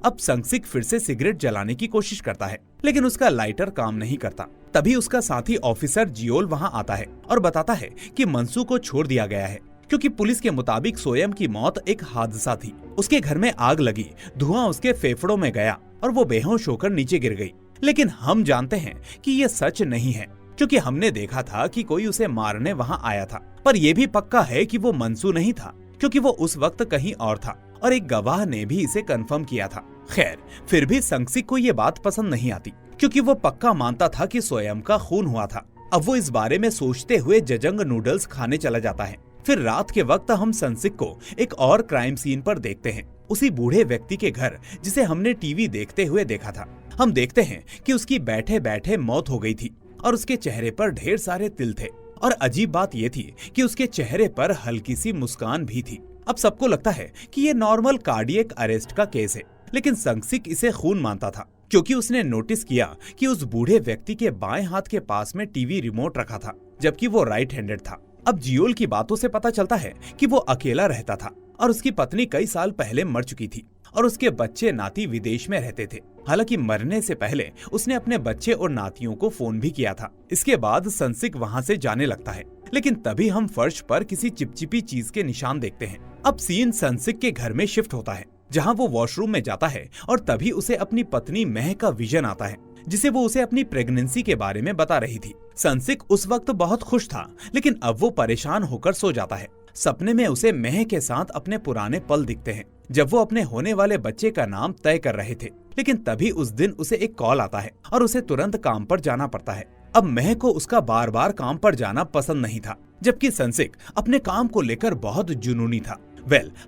अब संगसिक फिर से सिगरेट जलाने की कोशिश करता है, लेकिन उसका लाइटर काम नहीं करता। तभी उसका साथी ऑफिसर जियोल वहाँ आता है और बताता है कि मंसू को छोड़ दिया गया है, क्योंकि पुलिस के मुताबिक सोयम की मौत एक हादसा थी। उसके घर में आग लगी, धुआं उसके फेफड़ों में गया और वो बेहोश होकर नीचे गिर गई। लेकिन हम जानते हैं कि ये सच नहीं है, क्योंकि हमने देखा था कि कोई उसे मारने वहाँ आया था। पर यह भी पक्का है कि वो मंसू नहीं था, क्योंकि वो उस वक्त कहीं और था और एक गवाह ने भी इसे कंफर्म किया था। खैर, फिर भी संगसिक को ये बात पसंद नहीं आती, क्योंकि वो पक्का मानता था कि सोयम का खून हुआ था। अब वो इस बारे में सोचते हुए जजंग नूडल्स खाने चला जाता है। फिर रात के वक्त हम संगसिक को एक और क्राइम सीन पर देखते हैं, उसी बूढ़े व्यक्ति के घर जिसे हमने टीवी देखते हुए देखा था। हम देखते हैं कि उसकी बैठे बैठे मौत हो गई थी और उसके चेहरे पर ढेर सारे तिल थे, और अजीब बात ये थी कि उसके चेहरे पर हल्की सी मुस्कान भी थी। अब सबको लगता है कि ये नॉर्मल कार्डियक अरेस्ट का केस है, लेकिन संगसिक इसे खून मानता था, क्योंकि उसने नोटिस किया कि उस बूढ़े व्यक्ति के बाएं हाथ के पास में टीवी रिमोट रखा था, जबकि वो राइट हैंडेड था। अब जियोल की बातों से पता चलता है कि वो अकेला रहता था और उसकी पत्नी कई साल पहले मर चुकी थी और उसके बच्चे नाती विदेश में रहते थे। हालांकि मरने से पहले उसने अपने बच्चे और नातियों को फोन भी किया था। इसके बाद संगसिक वहाँ से जाने लगता है, लेकिन तभी हम फर्श पर किसी चिपचिपी चीज के निशान देखते हैं। अब सीन संगसिक के घर में शिफ्ट होता है, जहाँ वो वॉशरूम में जाता है और तभी उसे अपनी पत्नी मह का विजन आता है, जिसे वो उसे अपनी प्रेगनेंसी के बारे में बता रही थी। संगसिक उस वक्त बहुत खुश था, लेकिन अब वो परेशान होकर सो जाता है। सपने में उसे मह के साथ अपने पुराने पल दिखते हैं, जब वो अपने होने वाले बच्चे का नाम तय कर रहे थे। लेकिन तभी उस दिन उसे एक कॉल आता है और उसे तुरंत काम पर जाना पड़ता है। अब मह को उसका बार बार काम पर जाना पसंद नहीं था, जबकि संगसिक अपने काम को लेकर बहुत जुनूनी था।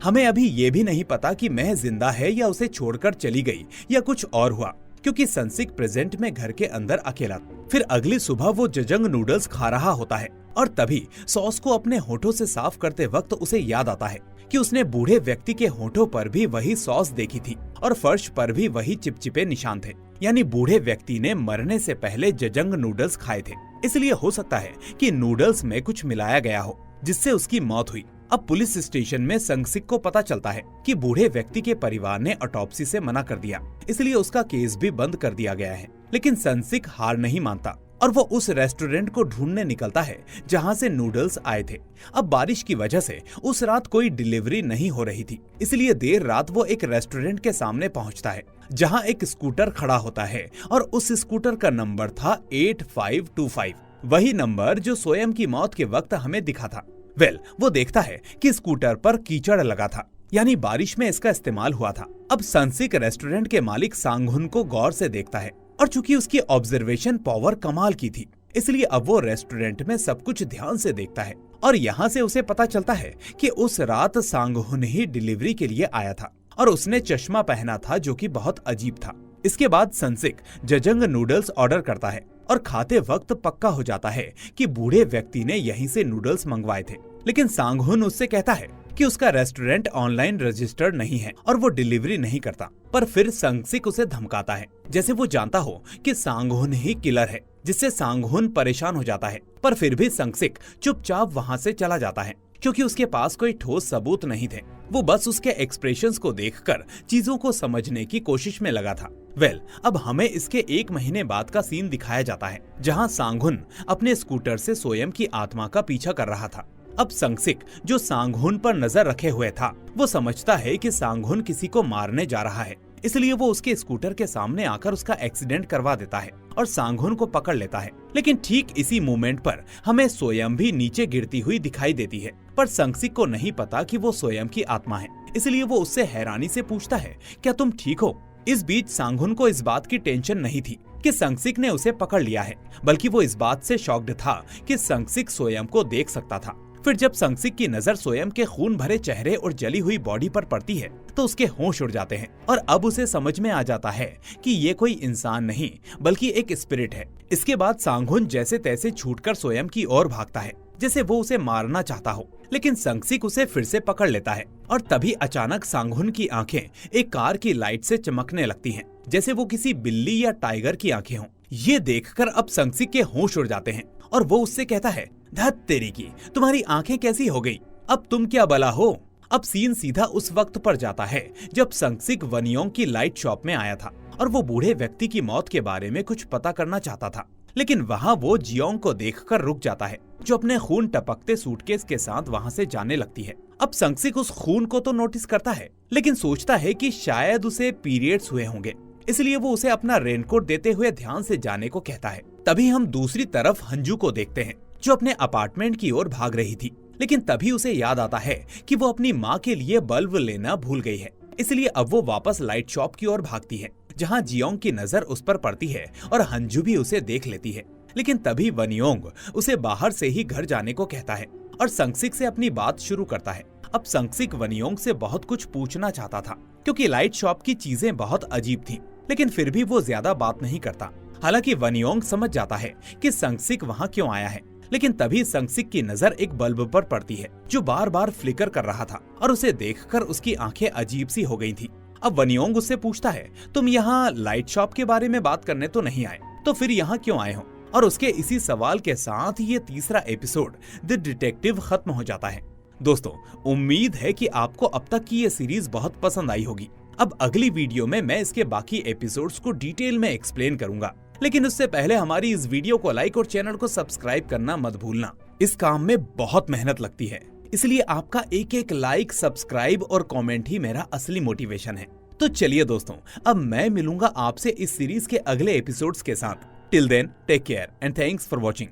हमें अभी ये भी नहीं पता कि मह जिंदा है या उसे छोड़कर चली गई या कुछ और हुआ, क्योंकि संगसिक प्रेजेंट में घर के अंदर अकेला। फिर अगली सुबह वो जजंग नूडल्स खा रहा होता है और तभी सॉस को अपने होठों से साफ करते वक्त उसे याद आता है कि उसने बूढ़े व्यक्ति के होठों पर भी वही सॉस देखी थी और फर्श पर भी वही चिपचिपे निशान थे। यानी बूढ़े व्यक्ति ने मरने से पहले जजंग नूडल्स खाए थे। इसलिए हो सकता है कि नूडल्स में कुछ मिलाया गया हो, जिससे उसकी मौत हुई। अब पुलिस स्टेशन में संगसिक को पता चलता है कि बूढ़े व्यक्ति के परिवार ने ऑटोप्सी से मना कर दिया, इसलिए उसका केस भी बंद कर दिया गया है। लेकिन संगसिक हार नहीं मानता और वो उस रेस्टोरेंट को ढूंढने निकलता है जहां से नूडल्स आए थे। अब बारिश की वजह से उस रात कोई डिलीवरी नहीं हो रही थी, इसलिए देर रात वो एक रेस्टोरेंट के सामने पहुंचता है, जहां एक स्कूटर खड़ा होता है और उस स्कूटर का नंबर था 8525, वही नंबर जो सोयम की मौत के वक्त हमें दिखा था। वो देखता है कि स्कूटर पर कीचड़ लगा था, यानी बारिश में इसका इस्तेमाल हुआ था। अब संगसिक रेस्टोरेंट के मालिक सांगहुन को गौर से देखता है, और चूंकि उसकी ऑब्जर्वेशन पावर कमाल की थी, इसलिए अब वो रेस्टोरेंट में सब कुछ ध्यान से देखता है और यहाँ से उसे पता चलता है कि उस रात सांगहुन ही डिलीवरी के लिए आया था और उसने चश्मा पहना था, जो कि बहुत अजीब था। इसके बाद संगसिक जजंग नूडल्स ऑर्डर करता है और खाते वक्त पक्का हो जाता है कि बूढ़े व्यक्ति ने यहीं से नूडल्स मंगवाए थे। लेकिन सांगहुन उससे कहता है कि उसका रेस्टोरेंट ऑनलाइन रजिस्टर्ड नहीं है और वो डिलीवरी नहीं करता। पर फिर संगसिक उसे धमकाता है, जैसे वो जानता हो कि सांगहुन ही किलर है, जिससे सांगहुन परेशान हो जाता है। पर फिर भी संगसिक चुपचाप वहाँ से चला जाता है, क्योंकि उसके पास कोई ठोस सबूत नहीं थे। वो बस उसके एक्सप्रेशंस को देखकर चीजों को समझने की कोशिश में लगा था। अब हमें इसके 1 महीने बाद का सीन दिखाया जाता है, जहाँ सांगहुन अपने स्कूटर से सोयम की आत्मा का पीछा कर रहा था। अब संगसिक, जो सांगहुन पर नजर रखे हुए था, वो समझता है कि सांगहुन किसी को मारने जा रहा है, इसलिए वो उसके स्कूटर के सामने आकर उसका एक्सीडेंट करवा देता है और सांगहुन को पकड़ लेता है। लेकिन ठीक इसी मोमेंट पर हमें सोयम भी नीचे गिरती हुई दिखाई देती है, पर संगसिक को नहीं पता कि वो सोयम की आत्मा है, इसलिए वो उससे हैरानी से पूछता है, क्या तुम ठीक हो? इस बीच सांगहुन को इस बात की टेंशन नहीं थी कि संगसिक ने उसे पकड़ लिया है, बल्कि वो इस बात से शॉक्ड था कि संगसिक सोयम को देख सकता था। फिर जब संगसिक की नजर सोयम के खून भरे चेहरे और जली हुई बॉडी पर पड़ती है, तो उसके होश उड़ जाते हैं और अब उसे समझ में आ जाता है कि ये कोई इंसान नहीं बल्कि एक स्पिरिट है। इसके बाद सांगहुन जैसे तैसे छूटकर सोयम की ओर भागता है, जैसे वो उसे मारना चाहता हो, लेकिन संगसिक उसे फिर से पकड़ लेता है और तभी अचानक सांगहुन की आंखें एक कार की लाइट से चमकने लगती हैं, जैसे वो किसी बिल्ली या टाइगर की आंखें हों। ये देखकर अब संगसिक के होश उड़ जाते हैं और वो उससे कहता है, धत तेरी की, तुम्हारी आंखें कैसी हो गई? अब तुम क्या भला हो? अब सीन सीधा उस वक्त पर जाता है जब संगसिक वनियोंग की लाइट शॉप में आया था और वो बूढ़े व्यक्ति की मौत के बारे में कुछ पता करना चाहता था। लेकिन वहाँ वो जियोंग को देखकर रुक जाता है, जो अपने खून टपकते सूटकेस के साथ वहाँ से जाने लगती है। अब संगसिक उस खून को तो नोटिस करता है, लेकिन सोचता है कि शायद उसे पीरियड्स हुए होंगे, इसलिए वो उसे अपना रेनकोट देते हुए ध्यान से जाने को कहता है। तभी हम दूसरी तरफ अंजू को देखते हैं जो अपने अपार्टमेंट की ओर भाग रही थी, लेकिन तभी उसे याद आता है कि वो अपनी माँ के लिए बल्ब लेना भूल गई है। इसलिए अब वो वापस लाइट शॉप की ओर भागती है, जहाँ जियोंग की नजर उस पर पड़ती है और अंजू भी उसे देख लेती है। लेकिन तभी वनयोंग उसे बाहर से ही घर जाने को कहता है और संगसिक से अपनी बात शुरू करता है। अब संगसिक वनयोंग से बहुत कुछ पूछना चाहता था क्योंकि लाइट शॉप की चीजें बहुत अजीब थी, लेकिन फिर भी वो ज्यादा बात नहीं करता। हालांकि वनयोंग समझ जाता है कि संगसिक वहाँ क्यों आया है, लेकिन तभी संगसिक की नजर एक बल्ब पर पड़ती है जो बार बार फ्लिकर कर रहा था और उसे देखकर उसकी आंखें अजीब सी हो गई थी। अब वनयोंग उससे पूछता है, तुम यहाँ लाइट शॉप के बारे में बात करने तो नहीं आए, तो फिर यहाँ क्यों आए हो? और उसके इसी सवाल के साथ ये तीसरा एपिसोड द डिटेक्टिव खत्म हो जाता है। दोस्तों, उम्मीद है कि आपको अब तक की ये सीरीज बहुत पसंद आई होगी। अब अगली वीडियो में मैं इसके बाकी एपिसोड्स को डिटेल में एक्सप्लेन करूंगा, लेकिन उससे पहले हमारी इस वीडियो को लाइक और चैनल को सब्सक्राइब करना मत भूलना। इस काम में बहुत मेहनत लगती है, इसलिए आपका एक एक लाइक, सब्सक्राइब और कमेंट ही मेरा असली मोटिवेशन है। तो चलिए दोस्तों, अब मैं मिलूंगा आपसे इस सीरीज के अगले एपिसोड्स के साथ। Till then, take care and thanks for watching.